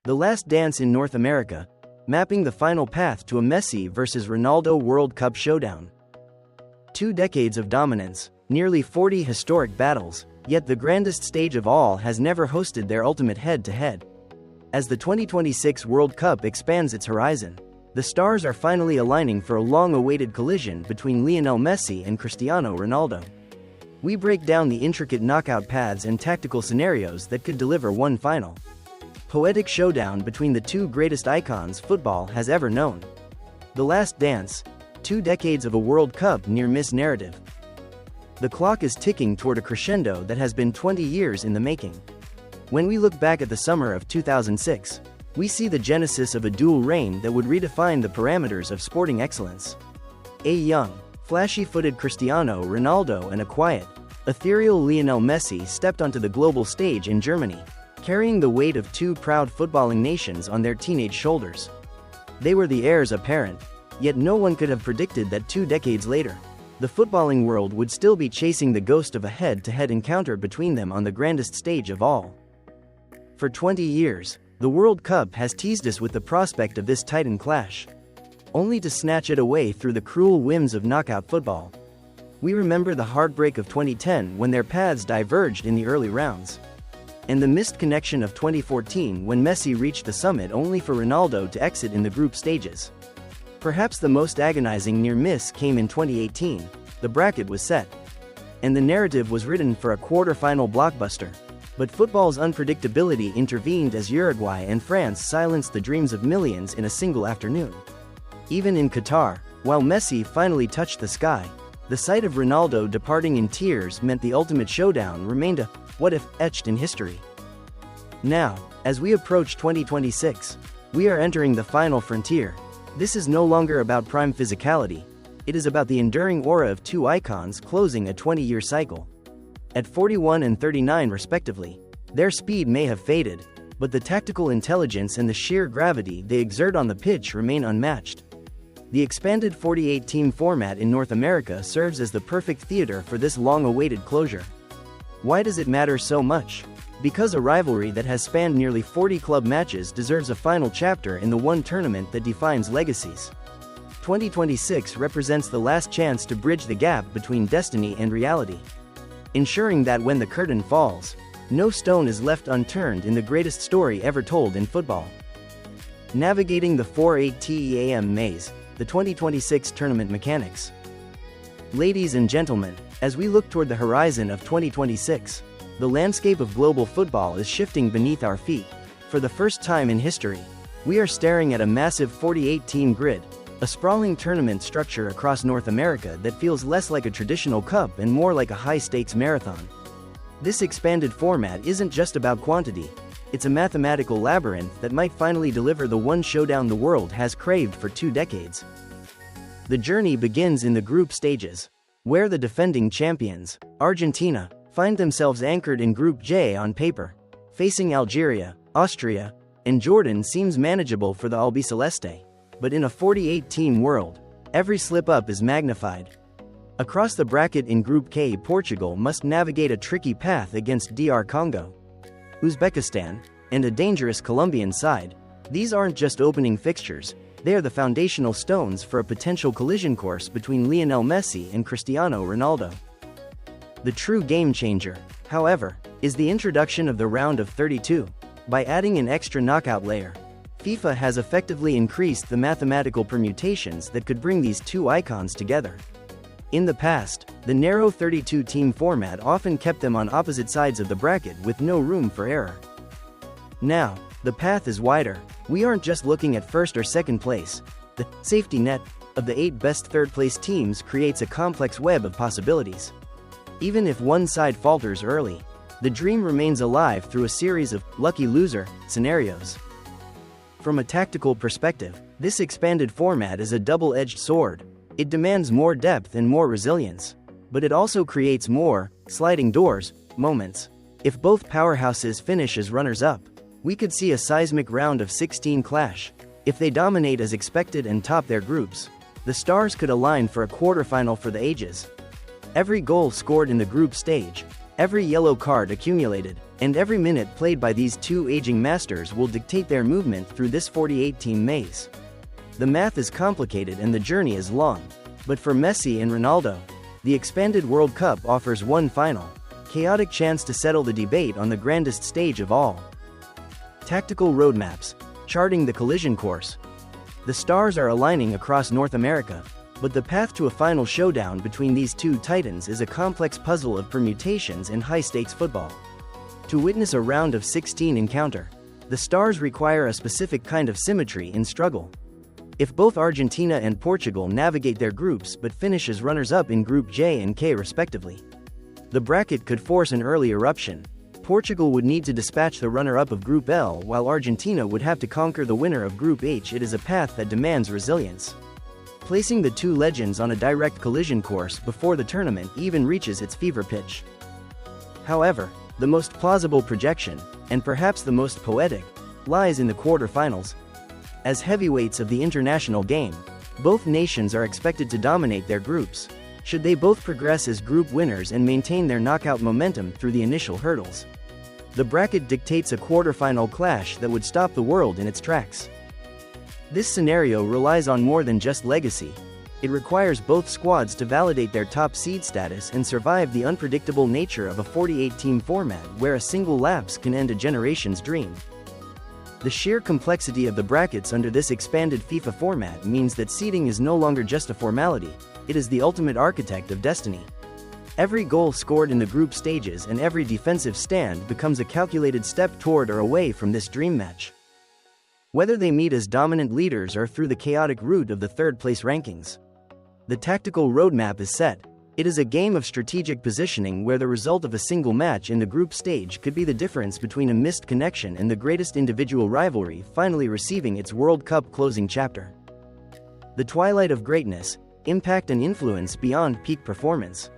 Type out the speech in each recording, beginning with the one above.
The Last Dance in North America, mapping the final path to a Messi vs Ronaldo World Cup showdown. 2 decades of dominance, nearly 40 historic battles, yet the grandest stage of all has never hosted their ultimate head-to-head. As the 2026 World Cup expands its horizon, the stars are finally aligning for a long-awaited collision between Lionel Messi and Cristiano Ronaldo. We break down the intricate knockout paths and tactical scenarios that could deliver one final poetic showdown between the two greatest icons football has ever known. The Last Dance, 2 decades of a World Cup near-miss narrative. The clock is ticking toward a crescendo that has been 20 years in the making. When we look back at the summer of 2006, we see the genesis of a dual reign that would redefine the parameters of sporting excellence. A young, flashy-footed Cristiano Ronaldo and a quiet, ethereal Lionel Messi stepped onto the global stage in Germany, carrying the weight of 2 proud footballing nations on their teenage shoulders. They were the heirs apparent, yet no one could have predicted that 2 decades later, the footballing world would still be chasing the ghost of a head-to-head encounter between them on the grandest stage of all. For 20 years, the World Cup has teased us with the prospect of this titan clash, only to snatch it away through the cruel whims of knockout football. We remember the heartbreak of 2010 when their paths diverged in the early rounds, and the missed connection of 2014 when Messi reached the summit only for Ronaldo to exit in the group stages. Perhaps the most agonizing near-miss came in 2018. The bracket was set, and the narrative was written for a quarter-final blockbuster. But football's unpredictability intervened as Uruguay and France silenced the dreams of millions in a single afternoon. Even in Qatar, while Messi finally touched the sky, the sight of Ronaldo departing in tears meant the ultimate showdown remained a what-if etched in history. Now, as we approach 2026, we are entering the final frontier. This is no longer about prime physicality. It is about the enduring aura of 2 icons closing a 20-year cycle. At 41 and 39 respectively, their speed may have faded, but the tactical intelligence and the sheer gravity they exert on the pitch remain unmatched. The expanded 48-team format in North America serves as the perfect theater for this long-awaited closure. Why does it matter so much? Because a rivalry that has spanned nearly 40 club matches deserves a final chapter in the one tournament that defines legacies. 2026 represents the last chance to bridge the gap between destiny and reality, ensuring that when the curtain falls, no stone is left unturned in the greatest story ever told in football. Navigating the 4-8 TEAM maze, the 2026 tournament mechanics. Ladies and gentlemen, as we look toward the horizon of 2026, the landscape of global football is shifting beneath our feet. For the first time in history, we are staring at a massive 48-team grid, a sprawling tournament structure across North America that feels less like a traditional cup and more like a high-stakes marathon. This expanded format isn't just about quantity, it's a mathematical labyrinth that might finally deliver the one showdown the world has craved for 2 decades. The journey begins in the group stages, where the defending champions, Argentina, find themselves anchored in Group J on paper. Facing Algeria, Austria, and Jordan seems manageable for the Albiceleste. But in a 48-team world, every slip-up is magnified. Across the bracket in Group K, Portugal must navigate a tricky path against DR Congo, Uzbekistan, and a dangerous Colombian side. These aren't just opening fixtures, they are the foundational stones for a potential collision course between Lionel Messi and Cristiano Ronaldo. The true game-changer, however, is the introduction of the round of 32. By adding an extra knockout layer, FIFA has effectively increased the mathematical permutations that could bring these 2 icons together. In the past, the narrow 32-team format often kept them on opposite sides of the bracket with no room for error. Now, the path is wider. We aren't just looking at first or second place. The safety net of the 8 best third-place teams creates a complex web of possibilities. Even if one side falters early, the dream remains alive through a series of lucky loser scenarios. From a tactical perspective, this expanded format is a double-edged sword. It demands more depth and more resilience, but it also creates more sliding doors moments. If both powerhouses finish as runners-up, we could see a seismic round of 16 clash. If they dominate as expected and top their groups, the stars could align for a quarterfinal for the ages. Every goal scored in the group stage, every yellow card accumulated, And every minute played by these two aging masters will dictate their movement through this 48-team maze. The math is complicated and the journey is long. But for Messi and Ronaldo, the expanded World Cup offers one final, chaotic chance to settle the debate on the grandest stage of all. Tactical roadmaps, charting the collision course. The stars are aligning across North America, but the path to a final showdown between these two titans is a complex puzzle of permutations in high-stakes football. To witness a round of 16 encounter, the stars require a specific kind of symmetry in struggle. If both Argentina and Portugal navigate their groups but finish as runners-up in Group J and K respectively, the bracket could force an early eruption. Portugal would need to dispatch the runner-up of Group L while Argentina would have to conquer the winner of Group H. It is a path that demands resilience. Placing the two legends on a direct collision course before the tournament even reaches its fever pitch. However, the most plausible projection, and perhaps the most poetic, lies in the quarter-finals. As heavyweights of the international game, both nations are expected to dominate their groups, should they both progress as group winners and maintain their knockout momentum through the initial hurdles. The bracket dictates a quarter-final clash that would stop the world in its tracks. This scenario relies on more than just legacy. It requires both squads to validate their top seed status and survive the unpredictable nature of a 48-team format where a single lapse can end a generation's dream. The sheer complexity of the brackets under this expanded FIFA format means that seeding is no longer just a formality, it is the ultimate architect of destiny. Every goal scored in the group stages and every defensive stand becomes a calculated step toward or away from this dream match. Whether they meet as dominant leaders or through the chaotic route of the third-place rankings, the tactical roadmap is set. It is a game of strategic positioning where the result of a single match in the group stage could be the difference between a missed connection and the greatest individual rivalry finally receiving its World Cup closing chapter. The twilight of greatness, impact and influence beyond peak performance.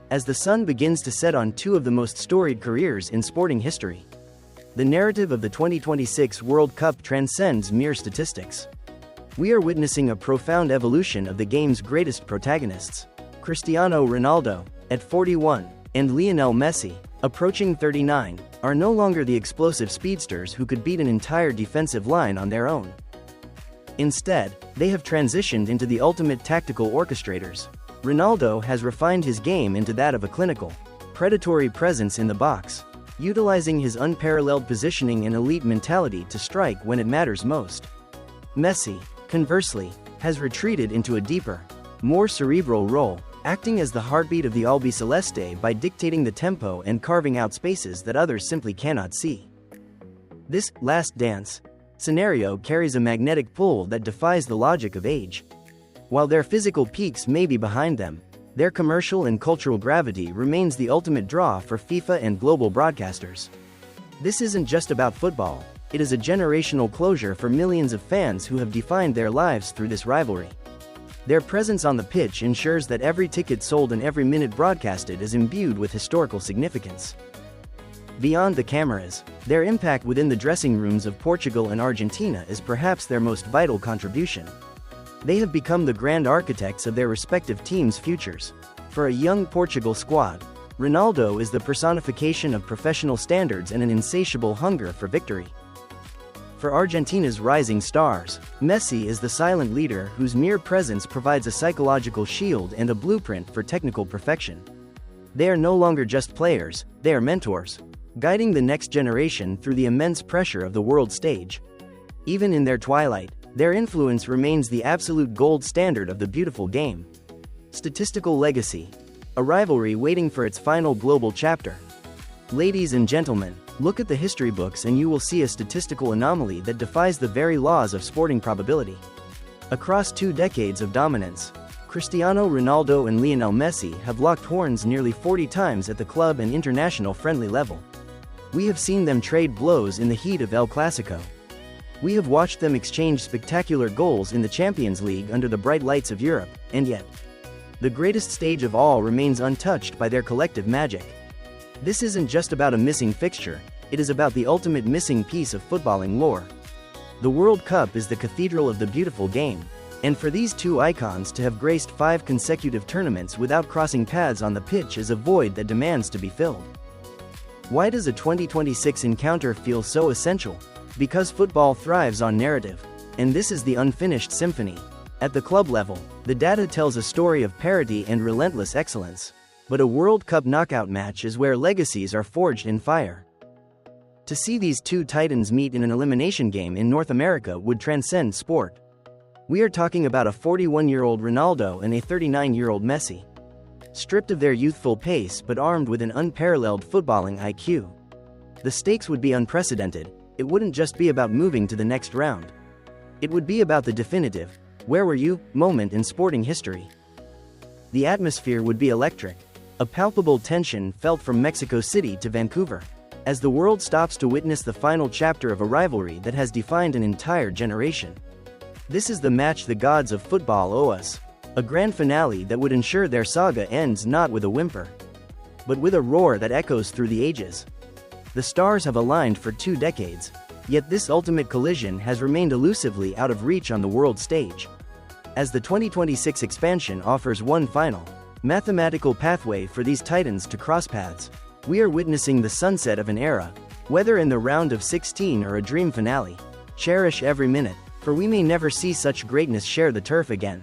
As the sun begins to set on two of the most storied careers in sporting history, the narrative of the 2026 World Cup transcends mere statistics. We are witnessing a profound evolution of the game's greatest protagonists. Cristiano Ronaldo, at 41, and Lionel Messi, approaching 39, are no longer the explosive speedsters who could beat an entire defensive line on their own. Instead, they have transitioned into the ultimate tactical orchestrators. Ronaldo has refined his game into that of a clinical, predatory presence in the box, utilizing his unparalleled positioning and elite mentality to strike when it matters most. Messi, conversely, has retreated into a deeper, more cerebral role, acting as the heartbeat of the Albiceleste by dictating the tempo and carving out spaces that others simply cannot see. This last dance scenario carries a magnetic pull that defies the logic of age. While their physical peaks may be behind them, their commercial and cultural gravity remains the ultimate draw for FIFA and global broadcasters. This isn't just about football, it is a generational closure for millions of fans who have defined their lives through this rivalry. Their presence on the pitch ensures that every ticket sold and every minute broadcasted is imbued with historical significance. Beyond the cameras, their impact within the dressing rooms of Portugal and Argentina is perhaps their most vital contribution. They have become the grand architects of their respective teams' futures. For a young Portugal squad, Ronaldo is the personification of professional standards and an insatiable hunger for victory. For Argentina's rising stars, Messi is the silent leader whose mere presence provides a psychological shield and a blueprint for technical perfection. They are no longer just players, they are mentors, guiding the next generation through the immense pressure of the world stage. Even in their twilight, their influence remains the absolute gold standard of the beautiful game. Statistical legacy. A rivalry waiting for its final global chapter. Ladies and gentlemen, look at the history books and you will see a statistical anomaly that defies the very laws of sporting probability. Across 2 decades of dominance, Cristiano Ronaldo and Lionel Messi have locked horns nearly 40 times at the club and international friendly level. We have seen them trade blows in the heat of El Clasico. We have watched them exchange spectacular goals in the Champions League under the bright lights of Europe, and yet, the greatest stage of all remains untouched by their collective magic. This isn't just about a missing fixture, it is about the ultimate missing piece of footballing lore. The World Cup is the cathedral of the beautiful game, and for these two icons to have graced 5 consecutive tournaments without crossing paths on the pitch is a void that demands to be filled. Why does a 2026 encounter feel so essential? Because football thrives on narrative. And this is the unfinished symphony. At the club level, the data tells a story of parity and relentless excellence. But a World Cup knockout match is where legacies are forged in fire. To see these two titans meet in an elimination game in North America would transcend sport. We are talking about a 41-year-old Ronaldo and a 39-year-old Messi. Stripped of their youthful pace but armed with an unparalleled footballing IQ. The stakes would be unprecedented. It wouldn't just be about moving to the next round. It would be about the definitive, "where were you?" moment in sporting history. The atmosphere would be electric. A palpable tension felt from Mexico City to Vancouver, as the world stops to witness the final chapter of a rivalry that has defined an entire generation. This is the match the gods of football owe us. A grand finale that would ensure their saga ends not with a whimper, but with a roar that echoes through the ages. The stars have aligned for 2 decades, yet this ultimate collision has remained elusively out of reach on the world stage. As the 2026 expansion offers one final, mathematical pathway for these titans to cross paths, we are witnessing the sunset of an era, whether in the round of 16 or a dream finale. Cherish every minute, for we may never see such greatness share the turf again.